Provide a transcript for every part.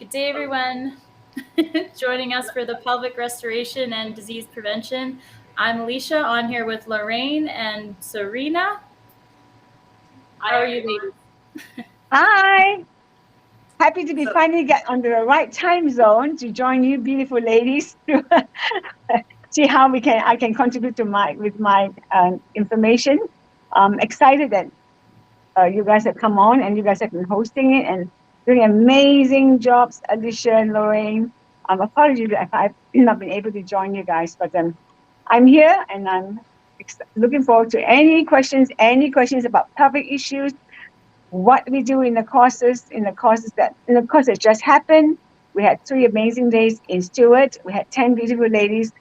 Good day, everyone. Joining us for the pelvic restoration and disease prevention. I'm Alicia, on here with Lorraine and Serena. How are you, ladies? Hi. Happy to be finally get on the right time zone to join you beautiful ladies to see how I can contribute to my information. Excited that you guys have come on and you guys have been hosting it and doing amazing jobs, Alicia and Lorraine. Apologies if I've not been able to join you guys, but I'm here and I'm looking forward to any questions about pelvic issues, what we do in the courses that just happened. We had 3 amazing days in Stewart. We had 10 beautiful ladies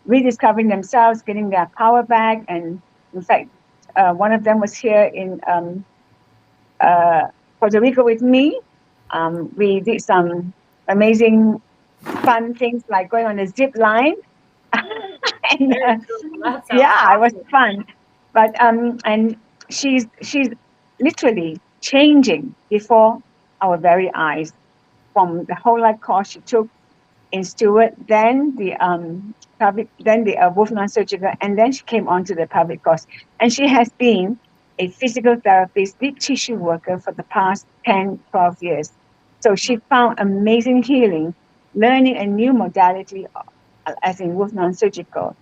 rediscovering themselves, getting their power back. And in fact, one of them was here in Puerto Rico with me. We did some amazing fun things like going on a zip line. And, yeah, it was fun. But and she's literally changing before our very eyes, from the whole life course she took in Stewart, then the Wolf non-surgical, and then she came on to the pelvic course. And she has been a physical therapist, deep tissue worker for the past 10, 12 years. So she found amazing healing, learning a new modality, as in Wolf non-surgical.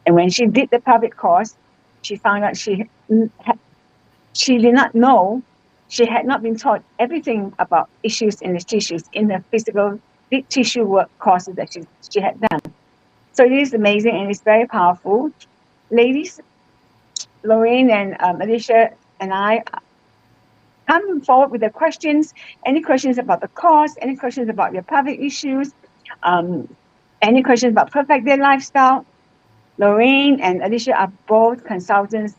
And when she did the pelvic course, she found out she did not know, she had not been taught everything about issues in the tissues in the physical deep tissue work courses that she had done. So it is amazing and it's very powerful. Ladies, Lorraine and Alicia and I come forward with the questions, any questions about the course, any questions about your pelvic issues, any questions about perfect day lifestyle. Lorraine and Alicia are both consultants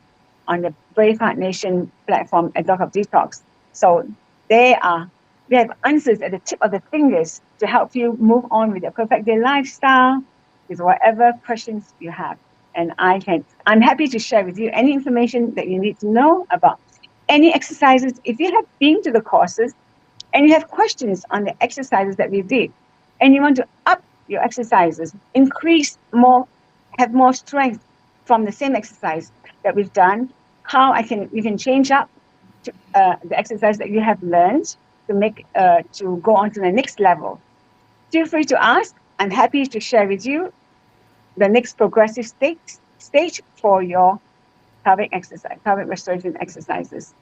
on the BraveHeart Nation platform at Doc of Detox. So they have answers at the tip of the fingers to help you move on with your perfect day lifestyle, with whatever questions you have. And I'm happy to share with you any information that you need to know about any exercises. If you have been to the courses and you have questions on the exercises that we did, and you want to up your exercises, have more strength from the same exercise that we've done, you can change up the exercise that you have learned to go on to the next level. Feel free to ask. I'm happy to share with you the next progressive stage for your pelvic restoration exercises.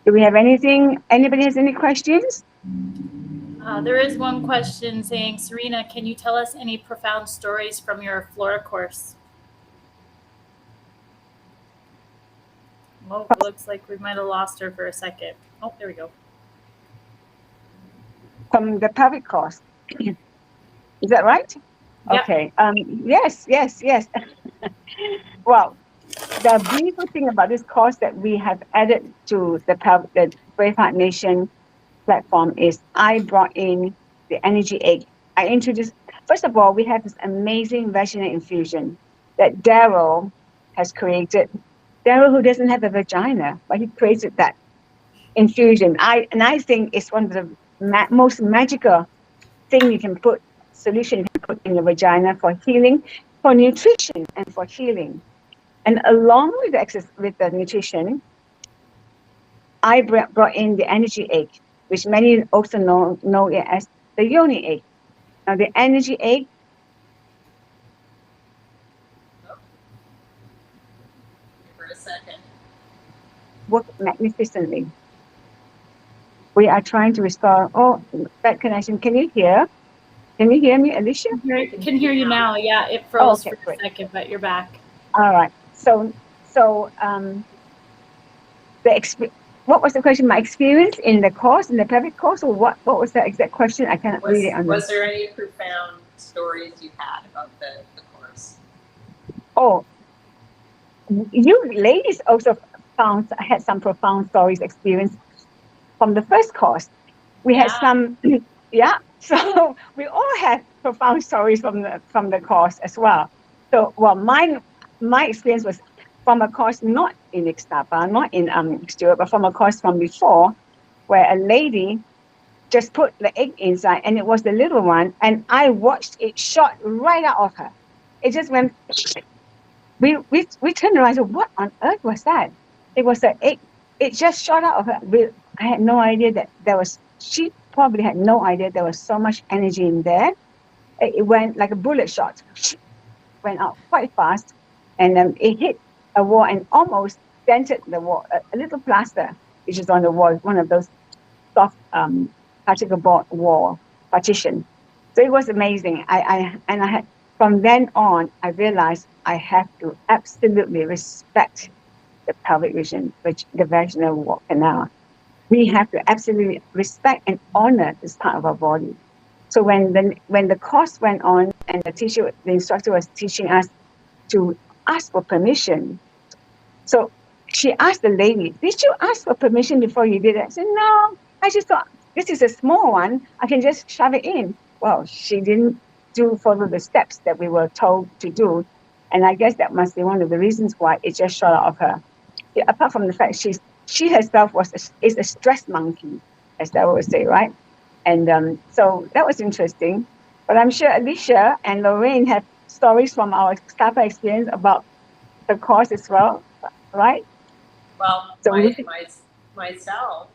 Do we have anything? Anybody has any questions? There is one question saying, Serena, can you tell us any profound stories from your Flora course? Oh, it looks like we might have lost her for a second. Oh, there we go. From the pelvic course. Is that right? Yep. Okay. Yes. Well, the beautiful thing about this course that we have added to the BraveHeart Nation platform is I brought in the energy egg. I introduced, first of all, we have this amazing vaginal infusion that Daryl has created. Daryl, who doesn't have a vagina, but he created that infusion. I think it's one of the most magical solution you can put in your vagina for healing, for nutrition, and for healing. And along with the nutrition, I brought in the energy egg, which many also know it as the yoni egg. Now, the energy egg worked magnificently. We are trying to restore that connection. Can you hear? Can you hear me, Alicia? I can hear you now. Yeah, it froze for a second, but you're back. All right. So what was the question? My experience in the course, in the pelvic course, or what was the exact question? I cannot read it. Was there any profound stories you had about the course? Oh, you ladies also had some profound stories experience from the first course. We had some, yeah. So we all had profound stories from the course as well. So, well, my experience was from a course not in Ixtapa, not in Stewart, but from a course from before, where a lady just put the egg inside, and it was the little one, and I watched it shot right out of her. It just went. We turned around and said, "What on earth was that?" It was an egg. It just shot out of her. I had no idea that there was. She probably had no idea there was so much energy in there. It went like a bullet shot. Went out quite fast, and it hit a wall and almost dented the wall. A little plaster, which is on the wall, one of those soft particle board wall partition. So it was amazing. I had, from then on, I realized I have to absolutely respect the pelvic region, which the vaginal wall canal. We have to absolutely respect and honor this part of our body. So when the course went on and the instructor was teaching us to ask for permission. So she asked the lady, "Did you ask for permission before you did it?" I said, "No, I just thought this is a small one. I can just shove it in." Well, she didn't follow the steps that we were told to do. And I guess that must be one of the reasons why it just shot out of her. Yeah, apart from the fact she herself is a stress monkey, as they always say, right? And so that was interesting. But I'm sure Alicia and Lorraine have stories from our Scapa experience about the course as well, right? Well, So myself,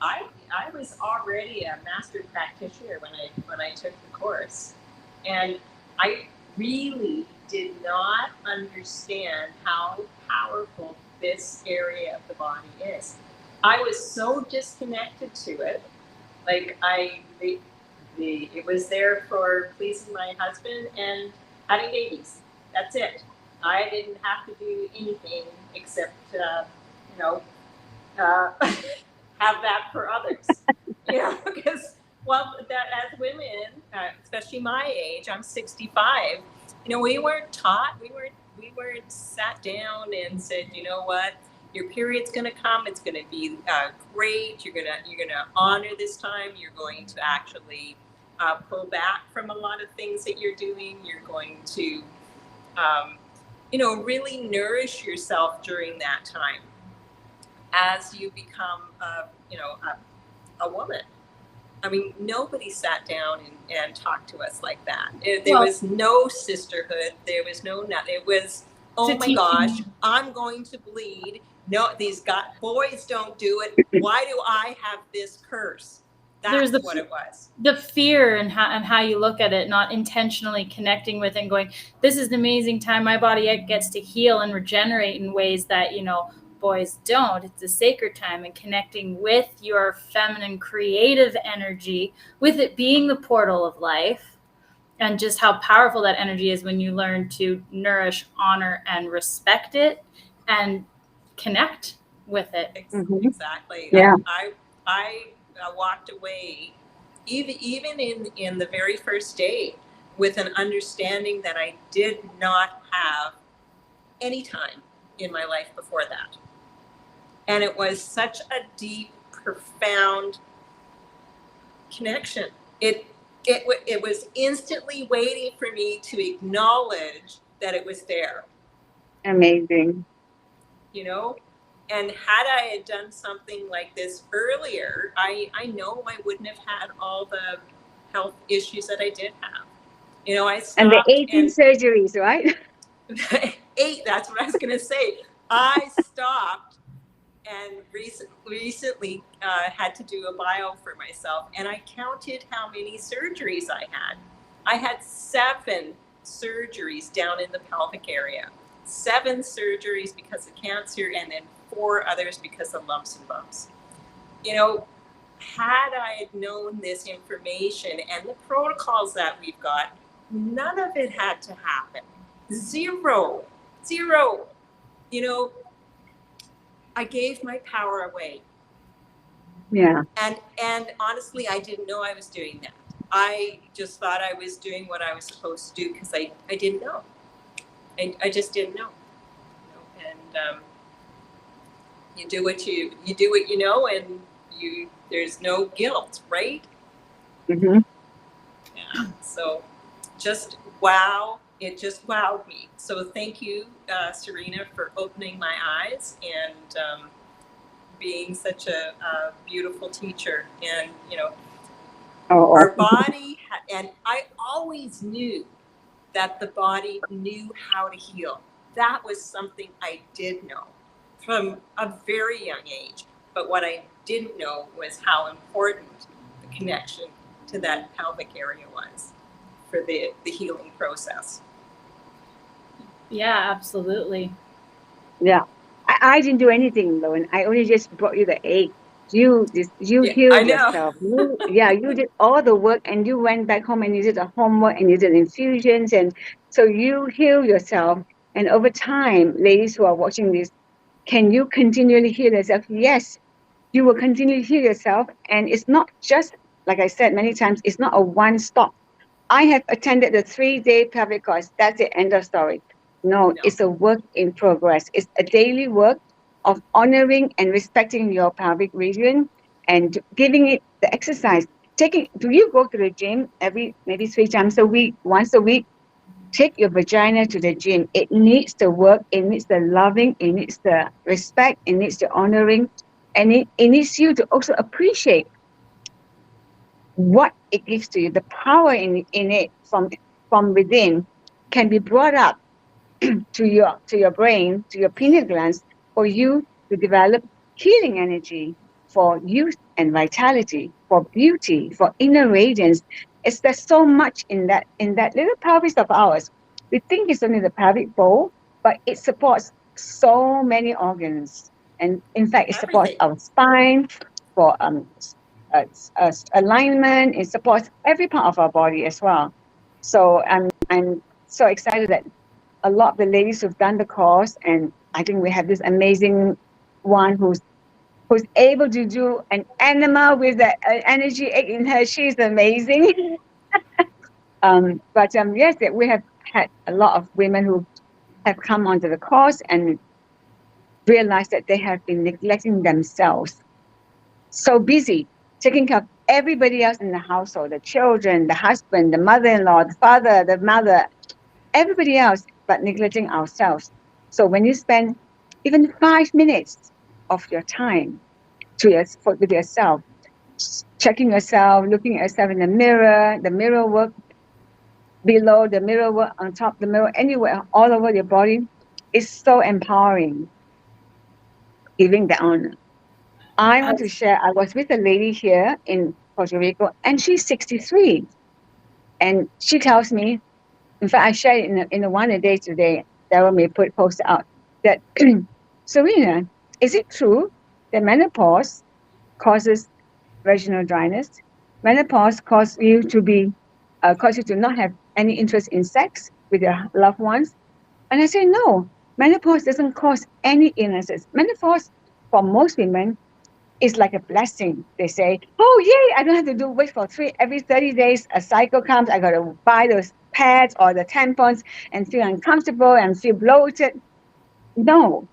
I was already a master practitioner when I took the course, and I really did not understand how powerful this area of the body is. I was so disconnected to it. Like it was there for pleasing my husband and having babies. That's it. I didn't have to do anything except, uh, have that for others. Because that as women, especially my age, I'm 65. We weren't taught. We weren't sat down and said, you know what, your period's going to come. It's going to be great. You're gonna honor this time. You're going to actually pull back from a lot of things that you're doing. You're going to, really nourish yourself during that time as you become, a woman. I mean, nobody sat down and talked to us like that. There was no sisterhood. There was no nothing. It was, oh my gosh, I'm going to bleed. No, these boys don't do it. Why do I have this curse? That's what it was. The fear and how you look at it, not intentionally connecting with and going, this is an amazing time. My body gets to heal and regenerate in ways that, boys don't. It's a sacred time, and connecting with your feminine creative energy, with it being the portal of life, and just how powerful that energy is when you learn to nourish, honor, and respect it and connect with it. Exactly. Yeah. I walked away even in the very first day with an understanding that I did not have any time in my life before that. And it was such a deep, profound connection. It was instantly waiting for me to acknowledge that it was there. Amazing. And had I had done something like this earlier, I know I wouldn't have had all the health issues that I did have. I stopped. And the 18 surgeries, right? 8, that's what I was going to say. I stopped and recently had to do a bio for myself, and I counted how many surgeries I had. I had 7 surgeries down in the pelvic area. 7 surgeries because of cancer, and then 4 others because of lumps and bumps. Had I known this information and the protocols that we've got, none of it had to happen. Zero. I gave my power away. Yeah. And honestly, I didn't know I was doing that. I just thought I was doing what I was supposed to do because I didn't know. I just didn't know. And you do what you know, and there's no guilt, right? Mm-hmm. Yeah. So just wow. It just wowed me. So thank you, Serena, for opening my eyes and being such a beautiful teacher. And, you know, Oh, our body, and I always knew that the body knew how to heal. That was something I did know from a very young age. But what I didn't know was how important the connection to that pelvic area was for the healing process. Yeah, absolutely. Yeah. I didn't do anything, Lauren. I only just brought you the egg. You healed yourself. You did all the work, and you went back home and you did the homework and you did infusions, and so you heal yourself. And over time, ladies who are watching this, can you continually heal yourself? Yes, you will continue to heal yourself. And it's not just, like I said many times, it's not a one-stop. I have attended the 3-day pelvic course. That's the end of story. No, it's a work in progress. It's a daily work of honoring and respecting your pelvic region and giving it the exercise. Do you go to the gym maybe 3 times a week, once a week? Take your vagina to the gym. It needs the work, it needs the loving, it needs the respect, it needs the honoring, and it needs you to also appreciate what it gives to you. The power in it from within can be brought up to your brain, to your pineal glands, for you to develop healing energy, for youth and vitality, for beauty, for inner radiance. There's so much in that little pelvis of ours. We think it's only the pelvic bowl, but it supports so many organs. And in fact, it supports our spine for alignment. It supports every part of our body as well. So I'm so excited that a lot of the ladies who've done the course, and I think we have this amazing one who's able to do an animal with the energy egg in her. She's amazing. Yes, we have had a lot of women who have come onto the course and realized that they have been neglecting themselves. So busy taking care of everybody else in the household, the children, the husband, the mother-in-law, the father, the mother, everybody else, but neglecting ourselves. So when you spend even 5 minutes of your time with yourself, checking yourself, looking at yourself in the mirror work below, the mirror work on top, the mirror anywhere, all over your body, is so empowering, giving the honor. I want to share, I was with a lady here in Puerto Rico, and she's 63. And she tells me, in fact, I shared it in the one a day today. Daryl may post out that, Serena, is it true that menopause causes vaginal dryness? Menopause causes you to not have any interest in sex with your loved ones? And I say, no, menopause doesn't cause any illnesses. Menopause, for most women, is like a blessing. They say, oh, yay, I don't have to wait for every 30 days, a cycle comes, I got to buy those pads or the tampons and feel uncomfortable and feel bloated. No,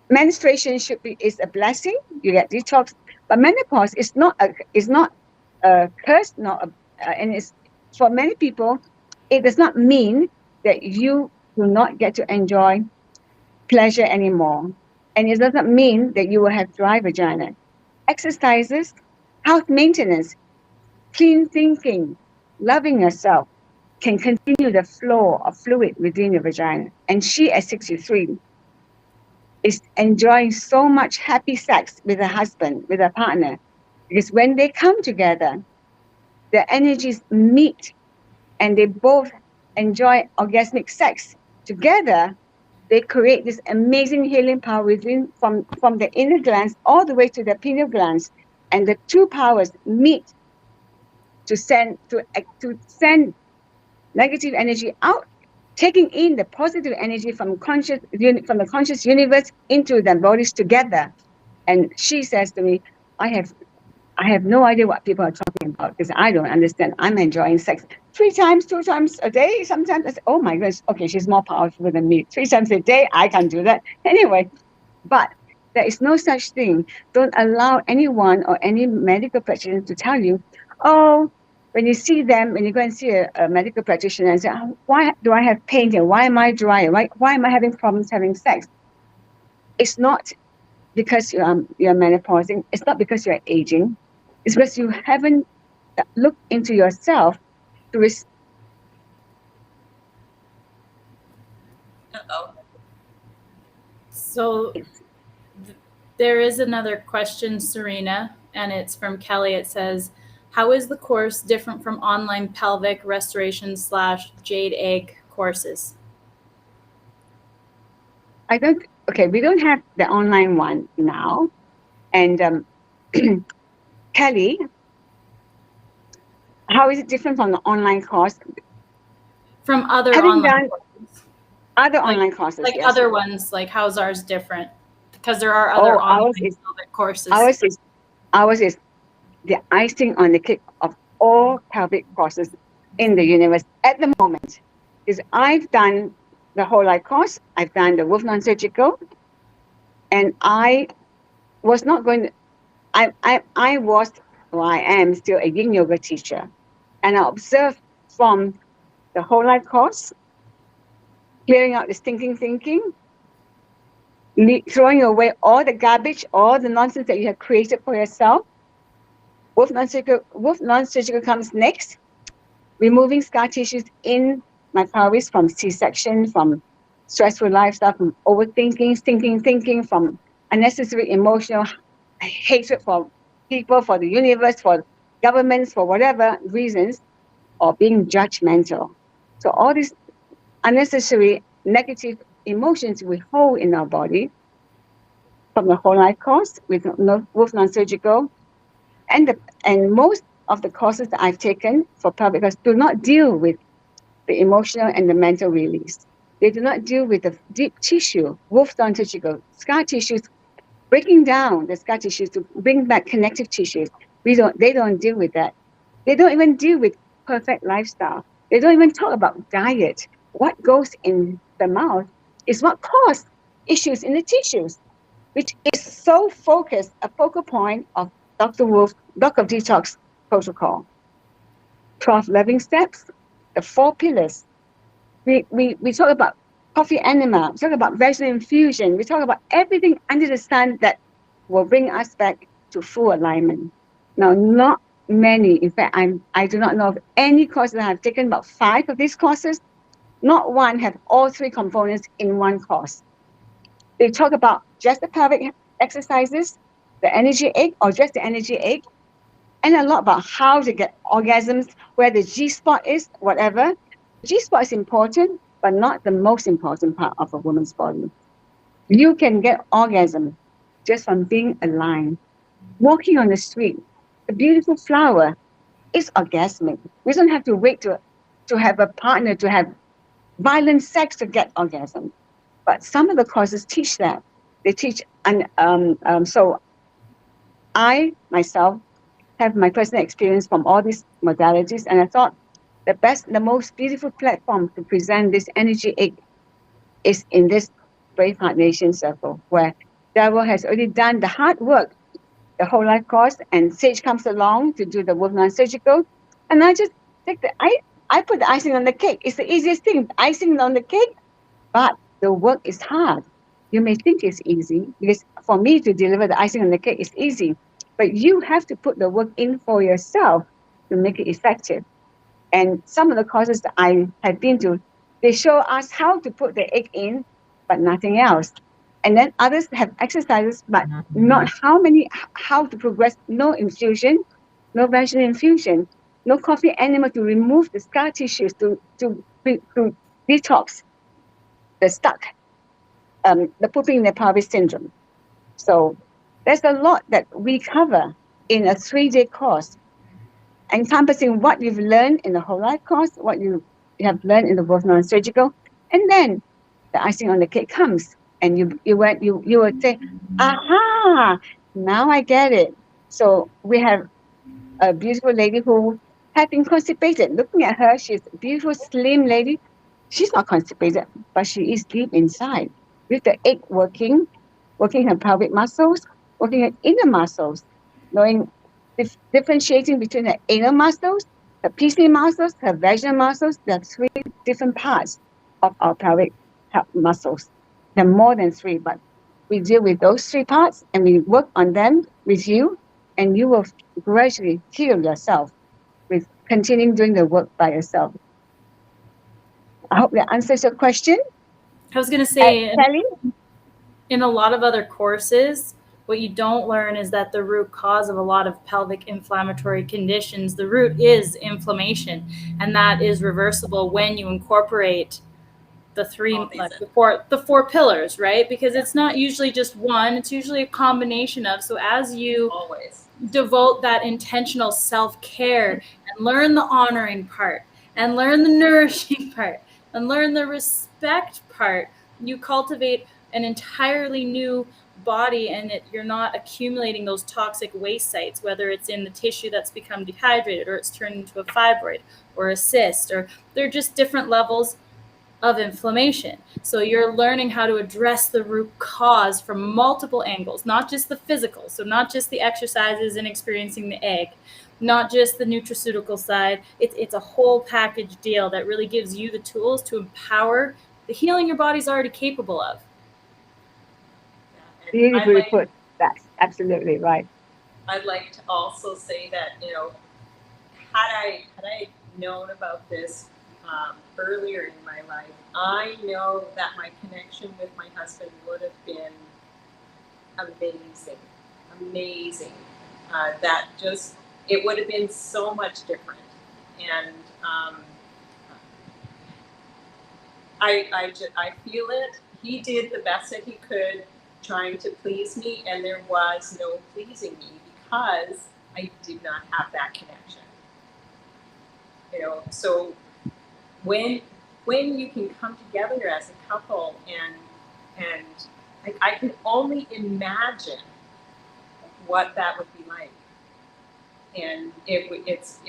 menstruation is a blessing. You get detox, but menopause is not a curse, and it's for many people. It does not mean that you do not get to enjoy pleasure anymore, and it doesn't mean that you will have dry vagina. Exercises, health maintenance, clean thinking, loving yourself can continue the flow of fluid within your vagina. And she, at 63, is enjoying so much happy sex with her husband, with her partner, because when they come together, their energies meet and they both enjoy orgasmic sex together. They create this amazing healing power within, from the inner glands all the way to the pineal glands, and the two powers meet to send negative energy out, taking in the positive energy from the conscious universe into their bodies together. And she says to me, I have no idea what people are talking about because I don't understand. I'm enjoying sex 3 times, 2 times a day. Sometimes I say, oh my goodness, okay, she's more powerful than me. 3 times a day, I can't do that. Anyway, but there is no such thing. Don't allow anyone or any medical practitioner to tell you, oh, when you go and see a medical practitioner and say, oh, why do I have pain here? Why am I dry? Why am I having problems having sex? It's not because you're menopausing. It's not because you're aging. It's because you haven't looked into yourself to Uh-oh. So there is another question, Serena, and it's from Kelly. It says, how is the course different from online pelvic restoration / jade egg courses? we don't have the online one now. And Kelly, how is it different from the online course? From other Having online done courses. other Like- online courses, Like yes. other ones, like how's ours different? Because there are other online pelvic courses. Ours is the icing on the cake of all pelvic courses in the universe at the moment. Is I've done the whole life course, I've done the wolf non-surgical, and I was not going to, I was, or I am still a yin yoga teacher. And I observed from the whole life course, clearing out the stinking thinking, throwing away all the garbage, all the nonsense that you have created for yourself. Wolf non-surgical comes next, removing scar tissues in my pelvis from C-section, from stressful lifestyle, from overthinking, stinking thinking, from unnecessary emotional hatred for people, for the universe, for governments, for whatever reasons, or being judgmental. So all these unnecessary negative emotions we hold in our body from the whole life course with wolf non-surgical, and most of the courses that I've taken for pelvic course do not deal with the emotional and the mental release. They do not deal with the deep tissue, wolf non-surgical, scar tissues, breaking down the scar tissues to bring back connective tissues. They don't deal with that. They don't even deal with perfect lifestyle. They don't even talk about diet. What goes in the mouth is what causes issues in the tissues, which is so focused, a focal point of Dr. Wolf's Doc of Detox protocol. 12 living steps, the 4 pillars. We talk about coffee enema, we talk about vaginal infusion, we talk about everything under the sun that will bring us back to full alignment. Now, not many, in fact, I do not know of any courses that I've taken, about 5 of these courses. Not one have all 3 components in one course. They talk about just the pelvic exercises, the energy egg, or just the energy egg, and a lot about how to get orgasms, where the G spot is, whatever. G spot is important, but not the most important part of a woman's body. You can get orgasm just from being aligned. Walking on the street, a beautiful flower is orgasmic. We don't have to wait to have a partner, to have violent sex to get orgasm. But some of the courses teach that. They teach, and so I myself have my personal experience from all these modalities, and I thought the most beautiful platform to present this energy egg is in this BraveHeart Nation circle, where Darryl has already done the hard work, the whole life course, and Sage comes along to do the wolf non-surgical, and I just take I put the icing on the cake. It's the easiest thing, icing on the cake, but the work is hard. You may think it's easy because for me to deliver the icing on the cake is easy, but you have to put the work in for yourself to make it effective. And some of the courses that I have been to, they show us how to put the egg in, but nothing else. And then others have exercises, but not how to progress. No infusion, no vaginal infusion, no coffee enema to remove the scar tissues to detox the stuck, the pooping in the pelvis syndrome. So there's a lot that we cover in a 3-day course, encompassing what you've learned in the whole life course, what you have learned in the wolf non-surgical, and then the icing on the cake comes, and you would say, aha, now I get it. So we have a beautiful lady who had been constipated. Looking at her, she's a beautiful, slim lady. She's not constipated, but she is deep inside with the egg working her pelvic muscles, working her inner muscles, knowing differentiating between the inner muscles, the PC muscles, her vaginal muscles. There are 3 different parts of our pelvic muscles. There are more than 3, but we deal with those 3 parts and we work on them with you, and you will gradually heal yourself with continuing doing the work by yourself. I hope that answers your question. I was going to say, Sally? in a lot of other courses, what you don't learn is that the root cause of a lot of pelvic inflammatory conditions, the root is inflammation, and that is reversible when you incorporate the four pillars, right? Because it's not usually just one, it's usually a combination of. So as you devote that intentional self-care and learn the honoring part and learn the nourishing part and learn the respect part, you cultivate an entirely new body, and you're not accumulating those toxic waste sites, whether it's in the tissue that's become dehydrated or it's turned into a fibroid or a cyst, or they're just different levels of inflammation. So you're learning how to address the root cause from multiple angles, not just the physical. So not just the exercises and experiencing the egg, not just the nutraceutical side. It's a whole package deal that really gives you the tools to empower the healing your body's already capable of. Beautifully put. That's absolutely right. I'd like to also say that, you know, had I known about this earlier in my life, I know that my connection with my husband would have been amazing. That just, it would have been so much different. And I feel it. He did the best that he could trying to please me, and there was no pleasing me because I did not have that connection. You know, so when you can come together as a couple and I can only imagine what that would be like. And it's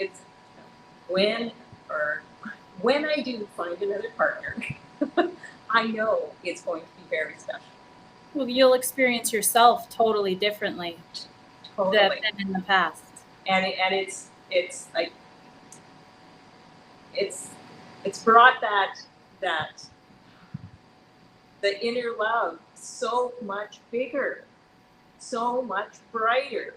when I do find another partner, I know it's going to be very special. Well, you'll experience yourself totally differently than in the past. And it's like it's brought that the inner love so much bigger, so much brighter.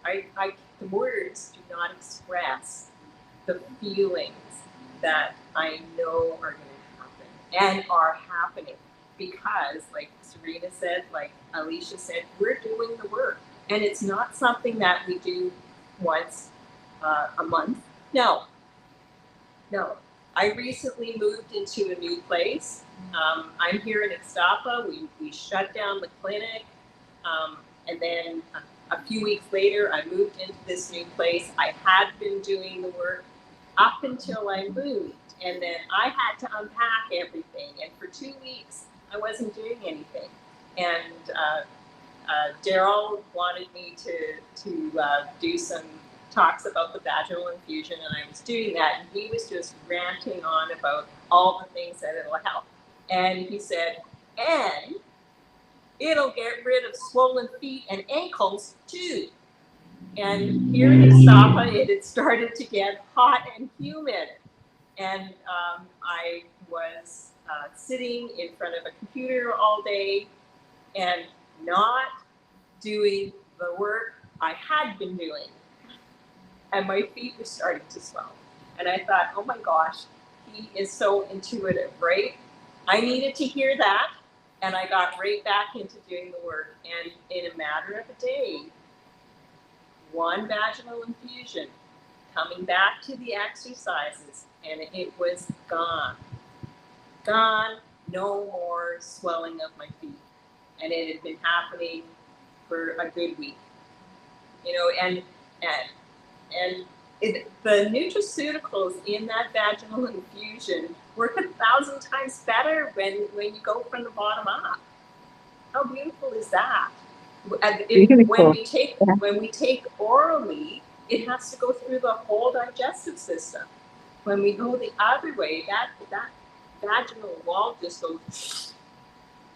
The words do not express the feelings that I know are going to happen and are happening because, like Serena said, like Alicia said, we're doing the work. And it's not something that we do once a month. No. I recently moved into a new place. I'm here in Ixtapa. We shut down the clinic. And then a few weeks later, I moved into this new place. I had been doing the work up until I moved. And then I had to unpack everything. And for 2 weeks, I wasn't doing anything. And Daryl wanted me to do some talks about the vaginal infusion, and I was doing that, and he was just ranting on about all the things that it'll help. And he said, and it'll get rid of swollen feet and ankles too. And here in Ixtapa, it had started to get hot and humid. And I was sitting in front of a computer all day and not doing the work I had been doing. And my feet were starting to swell. And I thought, oh my gosh, he is so intuitive, right? I needed to hear that. And I got right back into doing the work. And in a matter of a day, 1 vaginal infusion, coming back to the exercises, and it was gone. Gone, no more swelling of my feet. And it had been happening for a good week. You know, and the nutraceuticals in that vaginal infusion work 1,000 times better when you go from the bottom up. How beautiful is that? When we take orally, it has to go through the whole digestive system. When we go the other way, that vaginal wall just goes,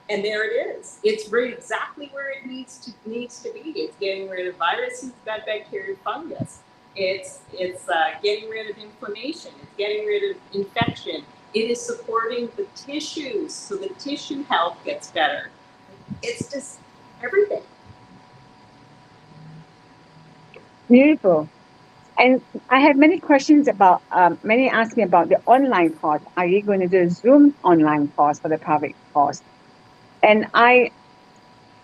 and there it is. It's right exactly where it needs to be. It's getting rid of viruses, gut bacteria, fungus. It's getting rid of inflammation. It's getting rid of infection. It is supporting the tissues, so the tissue health gets better. it's just everything. Beautiful. And I have many questions about, many ask me about the online course. Are you going to do a Zoom online course for the public course? And I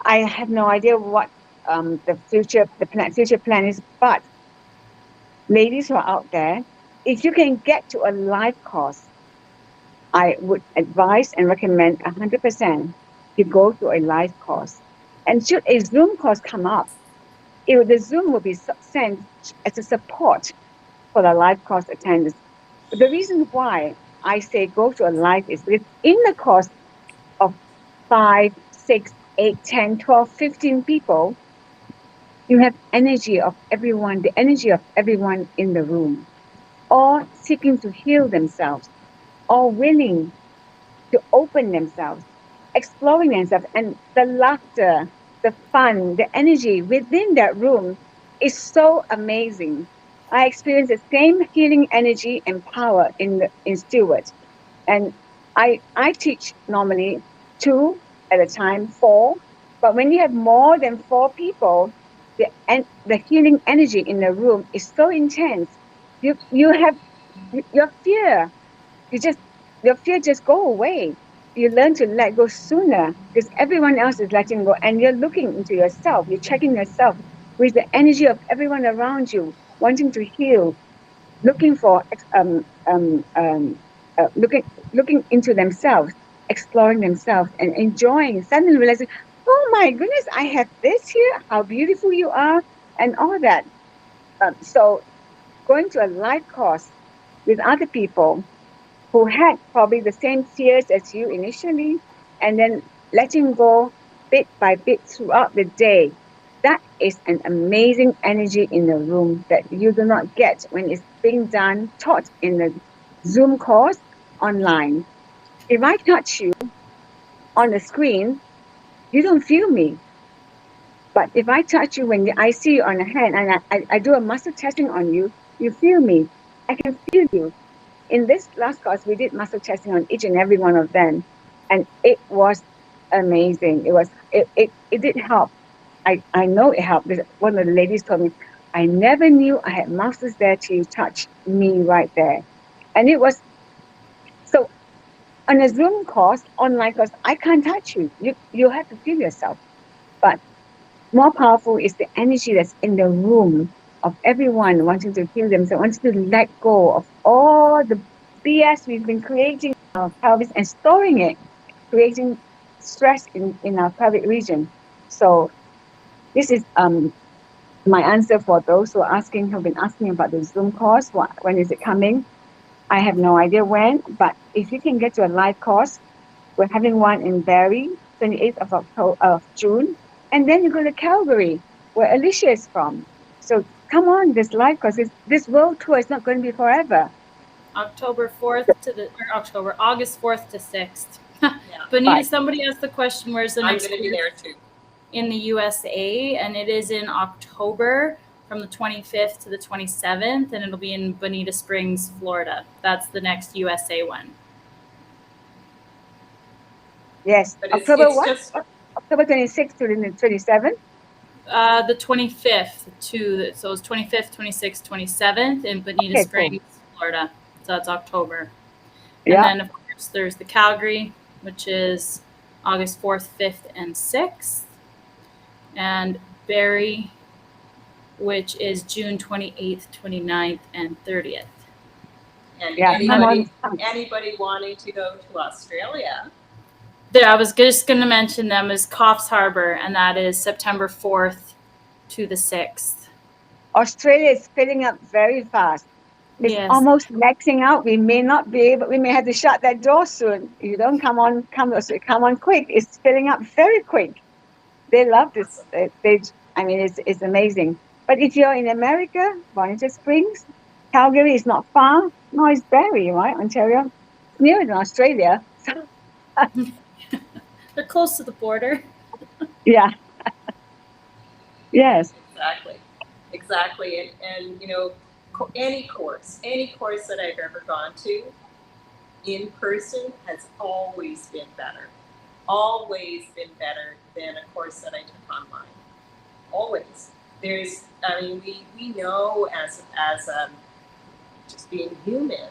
have no idea what the future plan is. But ladies who are out there, if you can get to a live course, I would advise and recommend 100% to go to a live course. And should a Zoom course come up, the Zoom will be sent as a support for the live course attendance. The reason why I say go to a live is because in the course of 5, 6, 8, 10, 12, 15 people, you have energy of everyone, the energy of everyone in the room, all seeking to heal themselves, all willing to open themselves, exploring themselves, and the laughter, the fun, the energy within that room is so amazing. I experience the same healing energy and power in Stewart. And I teach normally two at a time, four. But when you have more than four people, the healing energy in the room is so intense. You have your fear. You just Your fear just go away. You learn to let go sooner because everyone else is letting go, and you're looking into yourself. You're checking yourself with the energy of everyone around you, wanting to heal, looking for looking into themselves, exploring themselves, and enjoying. Suddenly realizing, oh my goodness, I have this here. How beautiful you are, and all that. So going to a live course with other people who had probably the same fears as you initially, and then letting go bit by bit throughout the day. That is an amazing energy in the room that you do not get when it's being done, taught in the Zoom course online. If I touch you on the screen, you don't feel me. But if I touch you I see you on the hand and I do a muscle testing on you, you feel me. I can feel you. In this last course, we did muscle testing on each and every one of them, and it was amazing. It did help. I know it helped. One of the ladies told me, I never knew I had muscles there till you touched me right there. And it was so on a Zoom course, online course, I can't touch you. You have to feel yourself. But more powerful is the energy that's in the room of everyone wanting to heal themselves, wanting to let go of all the BS we've been creating in our pelvis and storing it, creating stress in our pelvic region. So this is my answer for those who are asking, who've been asking about the Zoom course. When is it coming? I have no idea when, but if you can get to a live course, we're having one in Barrie, 28th of June, and then you go to Calgary, where Alicia is from. So come on, this live course, this world tour is not going to be forever. August 4th to 6th. Yeah. Bonita, Right. somebody asked the question, where's the I'm next going to be there too. in the USA, and it is in October from the 25th to the 27th, and it'll be in Bonita Springs, Florida. That's the next USA one. Yes. But October it's what? just October 26th to the 27th? The 25th so it's 25th, 26th, 27th in Bonita Okay, Springs, cool. Florida. So that's October. And Yeah. then, of course, there's the Calgary, which is August 4th, 5th, and 6th. And Barrie, which is June 28th, 29th, and 30th. and Yeah. anybody wanting to go to Australia. There, I was just going to mention them as Coffs Harbour, and that is September 4th to the 6th. Australia is filling up very fast. It's Yes. almost maxing out. We may not be able, we may have to shut that door soon. You don't come on quick. It's filling up very quick. They love this stage. I mean, it's amazing. But if you're in America, Bonita Springs, Calgary is not far. No, it's Barrie, right? Ontario. It's nearer than Australia. So, They're close to the border. yeah. Yes. Exactly. And you know, any course that I've ever gone to in person has always been better. always been better than a course that I took online. Always. We know as just being human,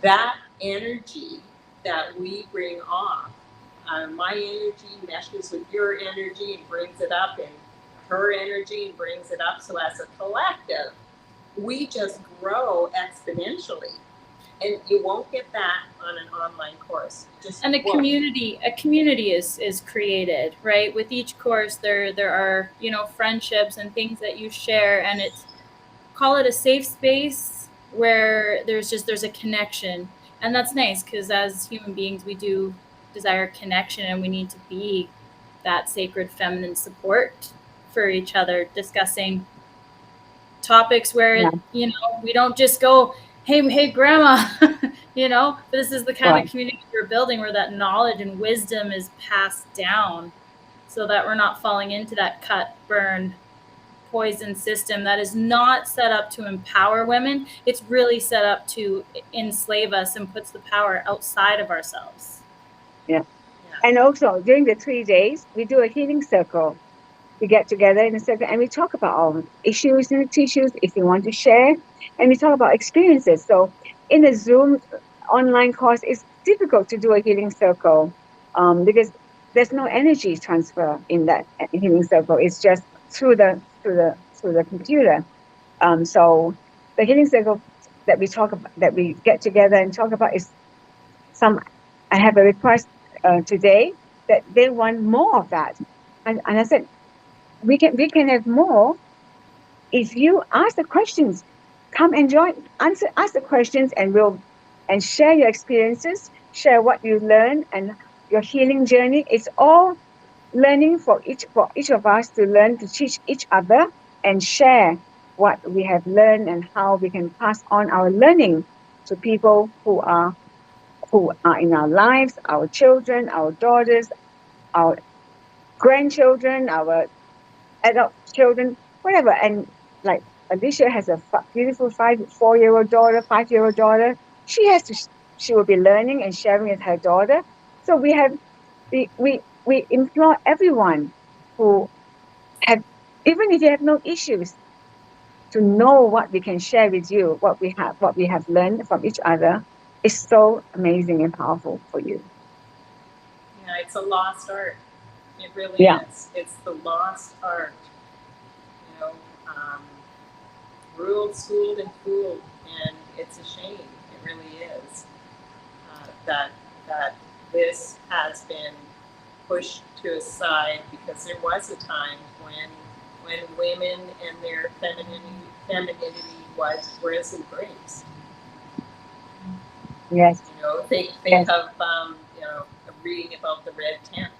that energy that we bring off, my energy meshes with your energy and brings it up, and her energy and brings it up. So as a collective, we just grow exponentially. And you won't get that on an online course. And a community is created, right? With each course, there are, friendships and things that you share, and call it a safe space where there's a connection. And that's nice, because as human beings, we do desire connection, and we need to be that sacred feminine support for each other, discussing topics where, we don't just go, hey grandma, this is the kind of community we're building, where that knowledge and wisdom is passed down, so that we're not falling into that cut, burn, poison system that is not set up to empower women. It's really set up to enslave us and puts the power outside of ourselves. Yeah. And also during the 3 days, we do a healing circle. We get together in a circle and we talk about our issues and tissues if you want to share, and we talk about experiences. So in a Zoom online course, it's difficult to do a healing circle because there's no energy transfer in that healing circle. It's just through the computer. So the healing circle that we talk about, that we get together and talk about, is I have a request today that they want more of that, and I said, we can have more if you ask the questions. Come and join, ask the questions, and share your experiences, share what you learn and your healing journey. It's all learning for each of us to learn, to teach each other and share what we have learned and how we can pass on our learning to people who are in our lives, our children, our daughters, our grandchildren, our adult children, whatever. And like Alicia has a beautiful 4-year-old daughter, 5-year-old daughter. She will be learning and sharing with her daughter. So we implore everyone who have, even if you have no issues, to know what we can share with you, what we have learned from each other is so amazing and powerful for you. Yeah, it's a lost art. It really is. It's the lost art. Ruled, schooled, and fooled, and it's a shame. It really is that this has been pushed to a side, because there was a time when women and their femininity was embraced. Yes. Think of reading about the red tent.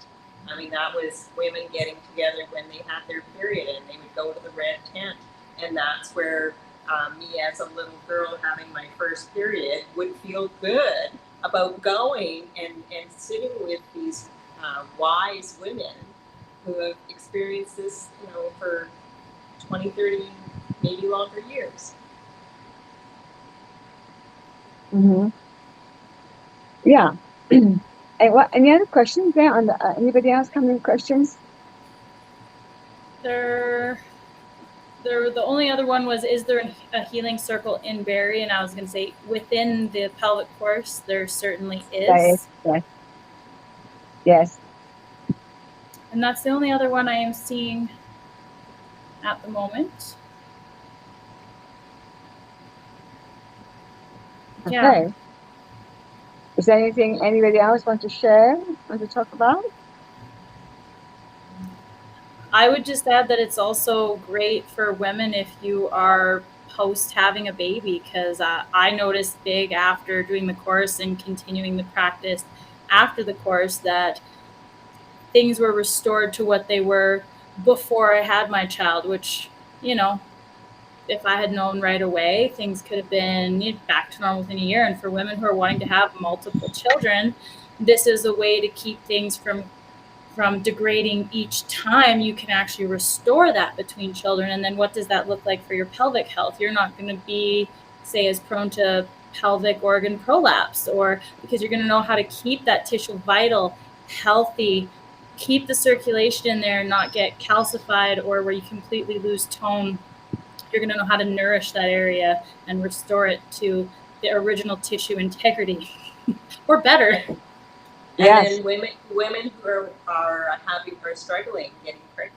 I mean, that was women getting together when they had their period, and they would go to the red tent. And that's where me as a little girl having my first period would feel good about going and sitting with these wise women who have experienced this, for 20, 30, maybe longer years. Mm-hmm. Yeah. And any other questions there on the anybody else coming with questions? The only other one was, is there a healing circle in Barrie? And I was going to say, within the pelvic course, there certainly is. Yes. And that's the only other one I am seeing at the moment. Okay. Yeah. Is there anything anybody else want to share, want to talk about? I would just add that it's also great for women if you are post having a baby, because I noticed big after doing the course and continuing the practice after the course that things were restored to what they were before I had my child, which, if I had known right away, things could have been back to normal within a year. And for women who are wanting to have multiple children, this is a way to keep things from degrading each time. You can actually restore that between children. And then what does that look like for your pelvic health? You're not going to be, say, as prone to pelvic organ prolapse, or because you're going to know how to keep that tissue vital, healthy, keep the circulation in there and not get calcified or where you completely lose tone, you're going to know how to nourish that area and restore it to the original tissue integrity or better. And then women who are struggling getting pregnant.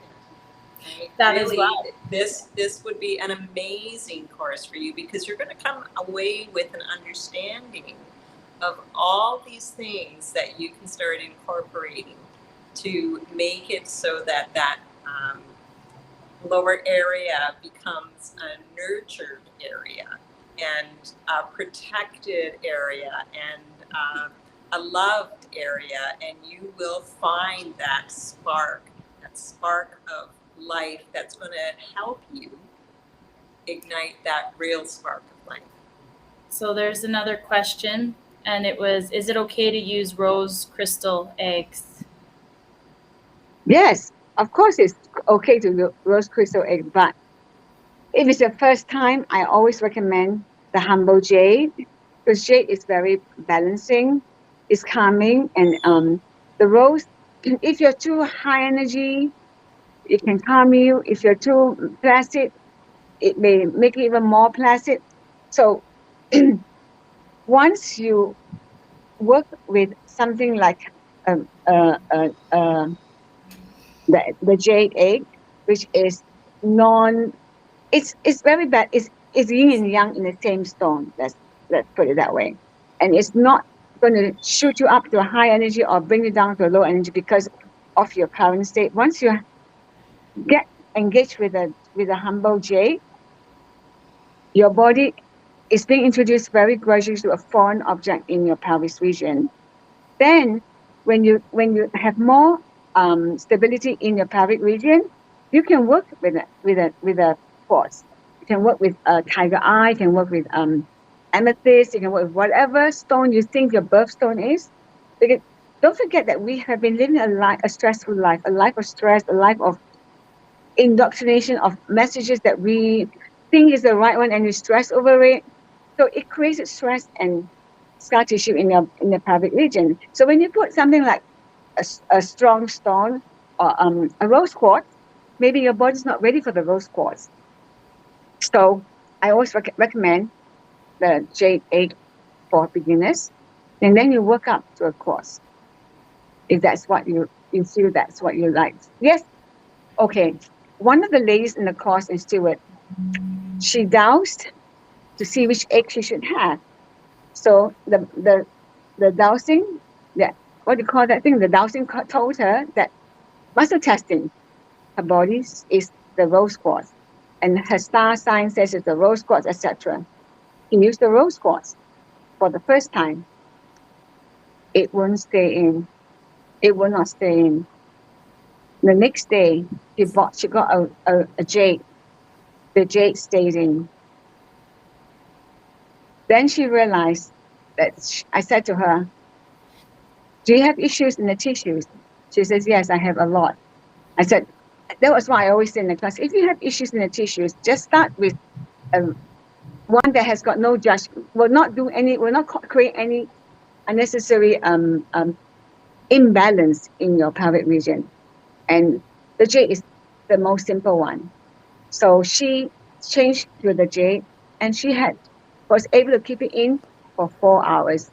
Right? That really, as well. This would be an amazing course for you because you're going to come away with an understanding of all these things that you can start incorporating to make it so that lower area becomes a nurtured area and a protected area and a loved area, and you will find that spark of life that's going to help you ignite that real spark of life. So there's another question, and it was, is it okay to use rose crystal eggs? Yes, of course it's okay to do rose crystal egg, but if it's your first time, I always recommend the humble jade, because jade is very balancing, it's calming, and the rose, if you're too high energy, it can calm you. If you're too placid, it may make it even more placid. So once you work with something like um, uh, uh, uh, the jade egg, which is it's very bad. It's yin and yang in the same stone. Let's put it that way. And it's not going to shoot you up to a high energy or bring you down to a low energy because of your current state. Once you get engaged with a humble jade, your body is being introduced very gradually to a foreign object in your pelvis region. Then, when you have more stability in your pelvic region, you can work with a quartz. You can work with tiger eye. You can work with amethyst. You can work with whatever stone you think your birthstone is. Because don't forget that we have been living a stressful life, a life of stress, a life of indoctrination of messages that we think is the right one, and you stress over it. So it creates stress and scar tissue in the pelvic region. So when you put something like a strong stone or a rose quartz, maybe your body's not ready for the rose quartz. So I always recommend the jade egg for beginners, and then you work up to a quartz if that's what you feel that's what you like. Yes, okay. One of the ladies in the course in Stewart, she doused to see which egg she should have. So the dowsing, what do you call that thing? The dowsing told her that muscle testing her body is the rose quartz, and her star sign says it's the rose quartz, etc. He used the rose quartz for the first time. It won't stay in. It will not stay in. The next day, she got a jade. The jade stayed in. Then she realized that I said to her, "Do you have issues in the tissues?" She says, "Yes, I have a lot." I said, that was why I always say in the class, if you have issues in the tissues, just start with one that has got no judgment, will not create any unnecessary imbalance in your pelvic region. And the jade is the most simple one. So she changed to the jade, and she was able to keep it in for 4 hours.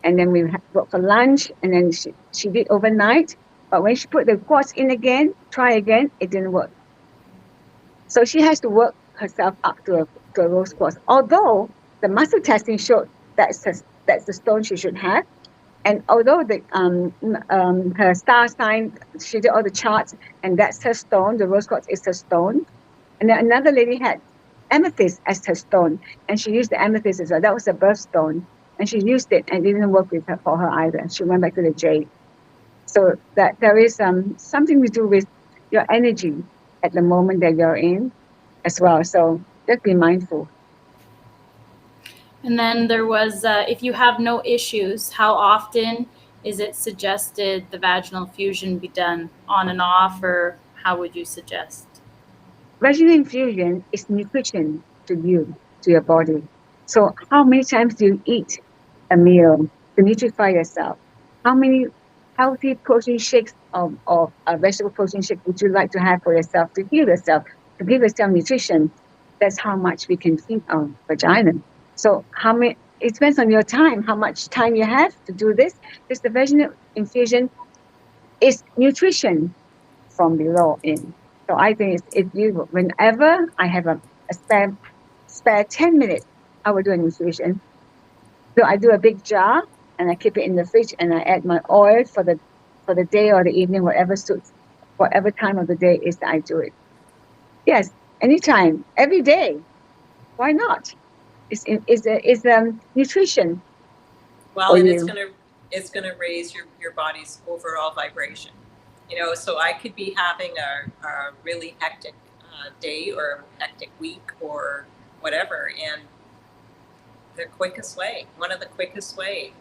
And then we went for lunch, and then she did overnight. But when she put the quartz in again, try again, it didn't work. So she has to work herself up to a rose quartz. Although the muscle testing showed that's the stone she should have, and although her star sign, she did all the charts, and that's her stone. The rose quartz is her stone. And then another lady had amethyst as her stone, and she used the amethyst as well. That was her birthstone, and she used it, and it didn't work for her either. She went back to the jade. So that there is something to do with your energy at the moment that you're in as well. So just be mindful. And then there was, if you have no issues, how often is it suggested the vaginal infusion be done? On and off, or how would you suggest? Vaginal infusion is nutrition to your body. So how many times do you eat a meal to nutrify yourself? How many healthy protein shakes or vegetable protein shake would you like to have for yourself to heal yourself, to give yourself nutrition? That's how much we can feed our vagina. So how many? It depends on your time, how much time you have to do this. Because the vaginal infusion is nutrition from below in. So I think it's, if you, whenever I have a spare 10 minutes, I will do an infusion. So I do a big jar and I keep it in the fridge and I add my oil for the day or the evening, whatever suits, whatever time of the day is that I do it. Yes, anytime, every day. Why not? It's nutrition. Well, For and you. it's gonna raise your body's overall vibration. You know, so I could be having a really hectic day or a hectic week or whatever, and one of the quickest way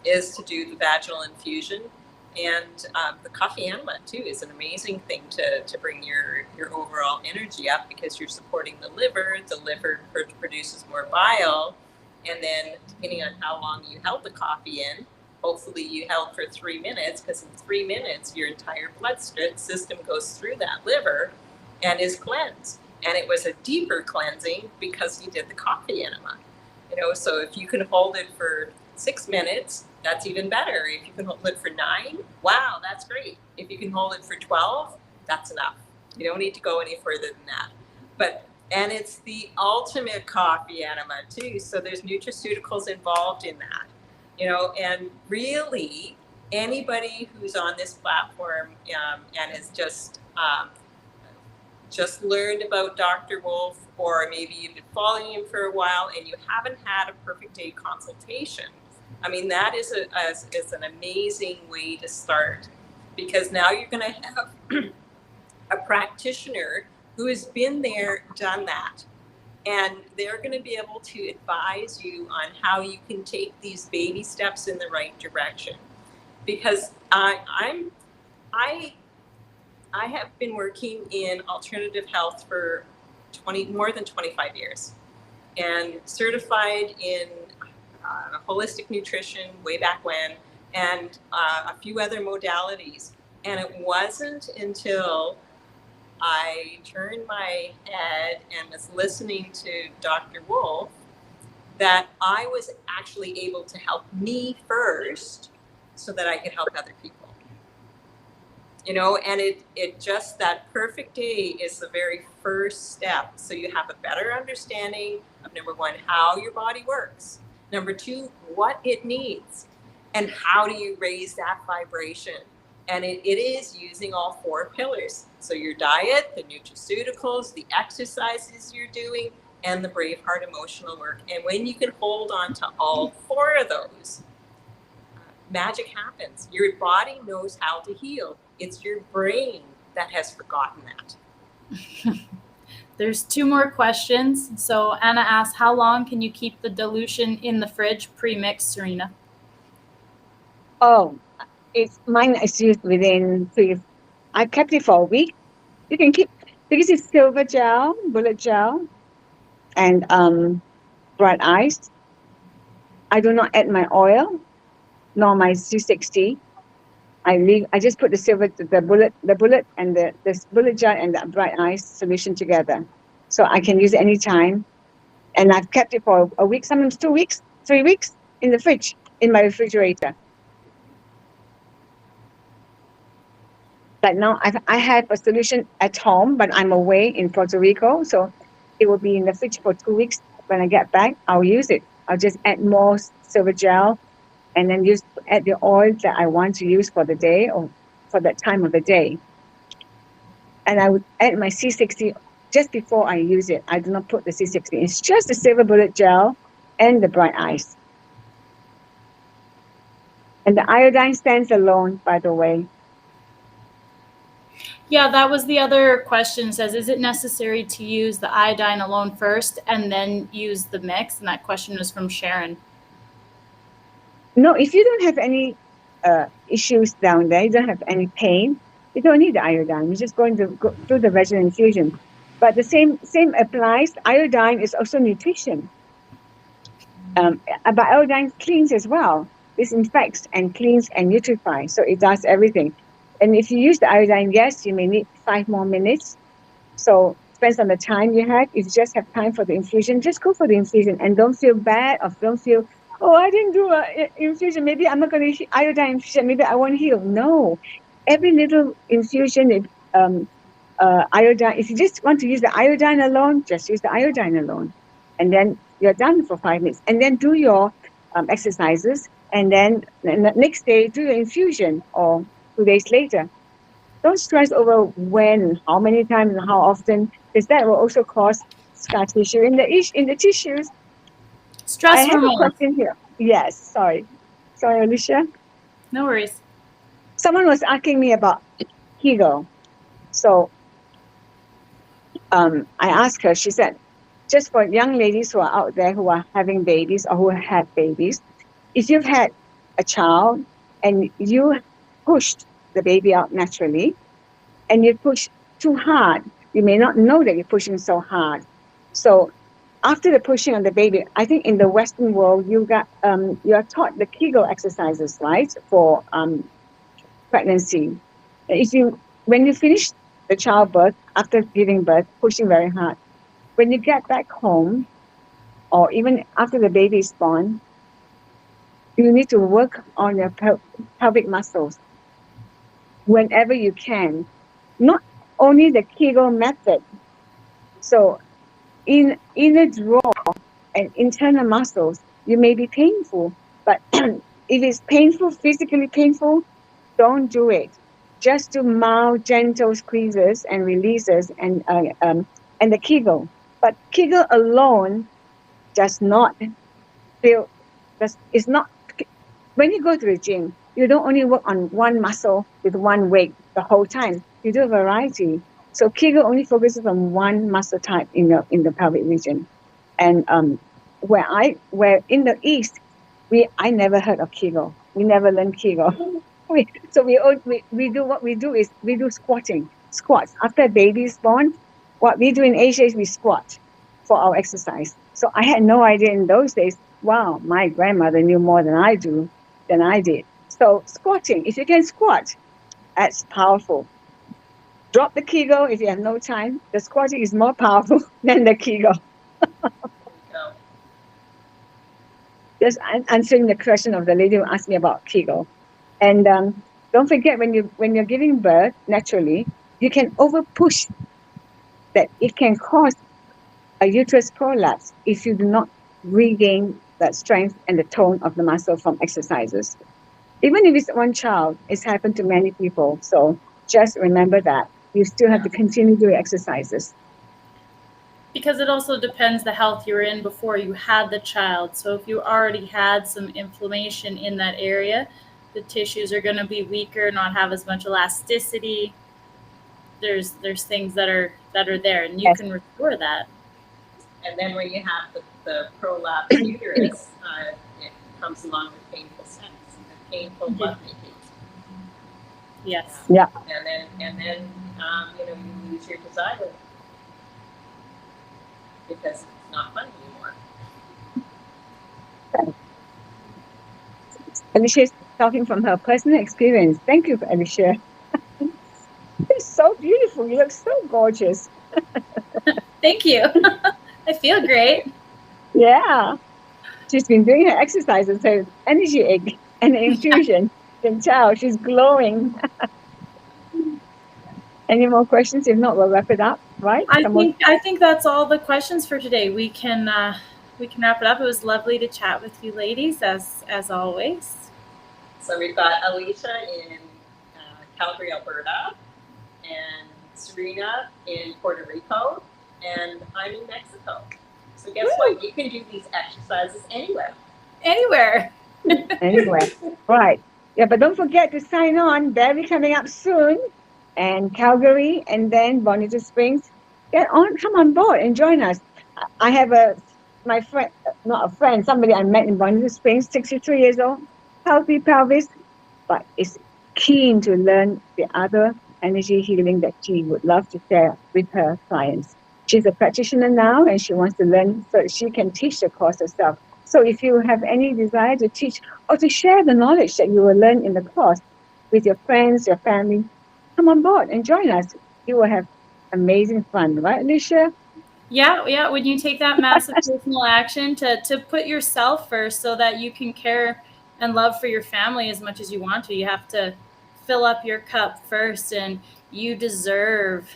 is to do the vaginal infusion. And the coffee enema too is an amazing thing to bring your overall energy up, because you're supporting the liver. The liver produces more bile, and then depending on how long you held the coffee in, hopefully you held for 3 minutes, because in 3 minutes your entire blood system goes through that liver and is cleansed. And it was a deeper cleansing because you did the coffee enema. You know, so if you can hold it for 6 minutes, that's even better. If you can hold it for 9, wow, that's great. If you can hold it for 12, that's enough. You don't need to go any further than that. And it's the ultimate coffee enema too. So there's nutraceuticals involved in that, you know, and really anybody who's on this platform and has just learned about Dr. Wolf, or maybe you've been following him for a while and you haven't had a perfect day consultation, I mean, that is an amazing way to start, because now you're going to have a practitioner who has been there, done that, and they're going to be able to advise you on how you can take these baby steps in the right direction. Because I have been working in alternative health for more than 25 years, and certified in holistic nutrition way back when, and a few other modalities. And it wasn't until I turned my head and was listening to Dr. Wolf that I was actually able to help me first so that I could help other people. You know, and it just, that perfect day is the very first step. So you have a better understanding of, number one, how your body works. Number two, what it needs, and how do you raise that vibration? And it is using all 4 pillars. So your diet, the nutraceuticals, the exercises you're doing, and the BraveHeart emotional work. And when you can hold on to all 4 of those, magic happens. Your body knows how to heal. It's your brain that has forgotten that. There's 2 more questions. So Anna asks, how long can you keep the dilution in the fridge pre-mixed, Serena? Oh, mine is used within 3. I kept it for a week. You can keep, because it's silver gel, bullet gel, and bright ice. I do not add my oil nor my C60. I just put the bullet and this bullet gel and the bright ice solution together, so I can use it anytime. And I've kept it for a week, sometimes 2 weeks, 3 weeks in the fridge, in my refrigerator. But now I have a solution at home, but I'm away in Puerto Rico, so it will be in the fridge for 2 weeks. When I get back, I'll use it. I'll just add more silver gel, and then add the oil that I want to use for the day or for that time of the day. And I would add my C60 just before I use it. I do not put the C60. It's just the silver bullet gel and the bright ice. And the iodine stands alone, by the way. Yeah, that was the other question. Says, is it necessary to use the iodine alone first and then use the mix? And that question was from Sharon. No, if you don't have any issues down there, you don't have any pain, you don't need the iodine. You're just going to go through the vaginal infusion. But the same applies. Iodine is also nutrition. But iodine cleans as well. disinfects and cleans and nutrifies. So it does everything. And if you use the iodine, yes, you may need 5 more minutes. So depends on the time you have. If you just have time for the infusion, just go for the infusion and don't feel bad or don't feel, oh, I didn't do an infusion. Maybe I'm not going to iodine infusion. Maybe I won't heal. No, every little infusion, iodine. If you just want to use the iodine alone, just use the iodine alone, and then you're done for 5 minutes. And then do your exercises, and then the next day do your infusion, or 2 days later. Don't stress over when, how many times, and how often, because that will also cause scar tissue in the tissues. Stress I have hormones. a question here. Yes, sorry, Alicia. No worries. Someone was asking me about Kegel. So I asked her, she said, just for young ladies who are out there who are having babies or who have babies, if you've had a child and you pushed the baby out naturally and you push too hard, you may not know that you're pushing so hard. So after the pushing of the baby, I think in the Western world, you are taught the Kegel exercises, right, for pregnancy. When you finish the childbirth, after giving birth, pushing very hard, when you get back home, or even after the baby is born, you need to work on your pelvic muscles whenever you can. Not only the Kegel method. So in inner draw and internal muscles, you may be painful, but if it's painful, physically painful, don't do it. Just do mild, gentle squeezes and releases and the Kegel. But Kegel alone does not feel. It's not. When you go to the gym, you don't only work on one muscle with one weight the whole time. You do a variety. So Kegel only focuses on one muscle type in the pelvic region. And where in the East, I never heard of Kegel. We never learned Kegel. we do what we do is we do squats. After a baby is born, what we do in Asia is we squat for our exercise. So I had no idea in those days. Wow, my grandmother knew more than I did. So squatting, if you can squat, that's powerful. Drop the Kegel if you have no time. The squatting is more powerful than the Kegel. Just answering the question of the lady who asked me about Kegel. And don't forget, when you're giving birth naturally, you can over push. That it can cause a uterus prolapse if you do not regain that strength and the tone of the muscle from exercises. Even if it's one child, it's happened to many people. So just remember that you still have to continue doing exercises. Because it also depends the health you were in before you had the child. So if you already had some inflammation in that area, the tissues are going to be weaker, not have as much elasticity. There's things that are there, and you can restore that. And then when you have the prolapsed uterus, it comes along with painful sex, painful blood making. Yes. Yeah. And then you lose your desire because it's not fun anymore. Alicia is talking from her personal experience. Thank you, Alicia. You're so beautiful. You look so gorgeous. Thank you. I feel great. Yeah. She's been doing her exercises, her energy egg and infusion. You can tell she's glowing. Any more questions? If not, we'll wrap it up, right? I think that's all the questions for today. We can wrap it up. It was lovely to chat with you ladies, as always. So we've got Alicia in Calgary, Alberta, and Serena in Puerto Rico, and I'm in Mexico. So guess what? You can do these exercises anywhere. Anywhere. Right. Yeah, but don't forget to sign on. Barry coming up soon, and Calgary, and then Bonita Springs. Come on board and join us. I have my friend, not a friend, somebody I met in Bonita Springs, 63 years old, healthy pelvis, but is keen to learn the other energy healing that she would love to share with her clients. She's a practitioner now, and she wants to learn so she can teach the course herself. So if you have any desire to teach or to share the knowledge that you will learn in the course with your friends, your family, come on board and join us. You will have amazing fun, right, Alicia? Yeah. When you take that massive personal action to put yourself first so that you can care and love for your family as much as you want to, you have to fill up your cup first, and you deserve,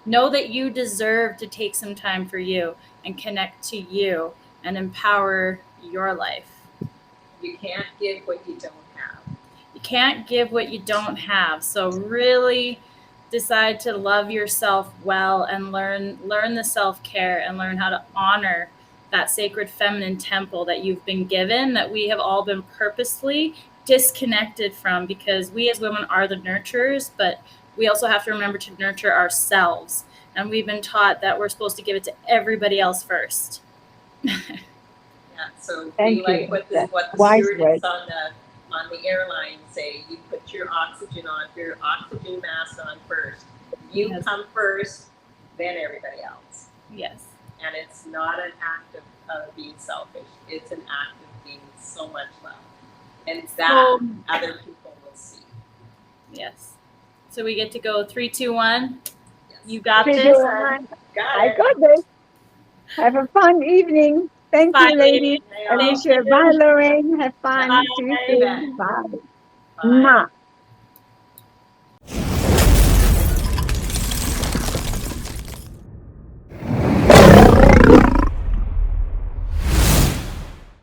know that you deserve to take some time for you and connect to you and empower your life. You can't give what you don't have. You can't give what you don't have. So really decide to love yourself well and learn the self-care and learn how to honor that sacred feminine temple that you've been given, that we have all been purposely disconnected from, because we as women are the nurturers, but we also have to remember to nurture ourselves. And we've been taught that we're supposed to give it to everybody else first. Yeah, so Thank be you. like what That's the wise stewardess word. on the airline say. You put your oxygen mask on first. You Yes. come first, then everybody else. Yes. And it's not an act of being selfish. It's an act of being so much love. And that other people will see. Yes. So we get to go 3, 2, 1. Yes. You got Three, this. two, one. I got this. Have a fun evening. Thank Bye, you, ladies. Thank Alicia, you. bye, Lorraine. Have fun. Bye. See you soon. Bye. Bye. Mwah.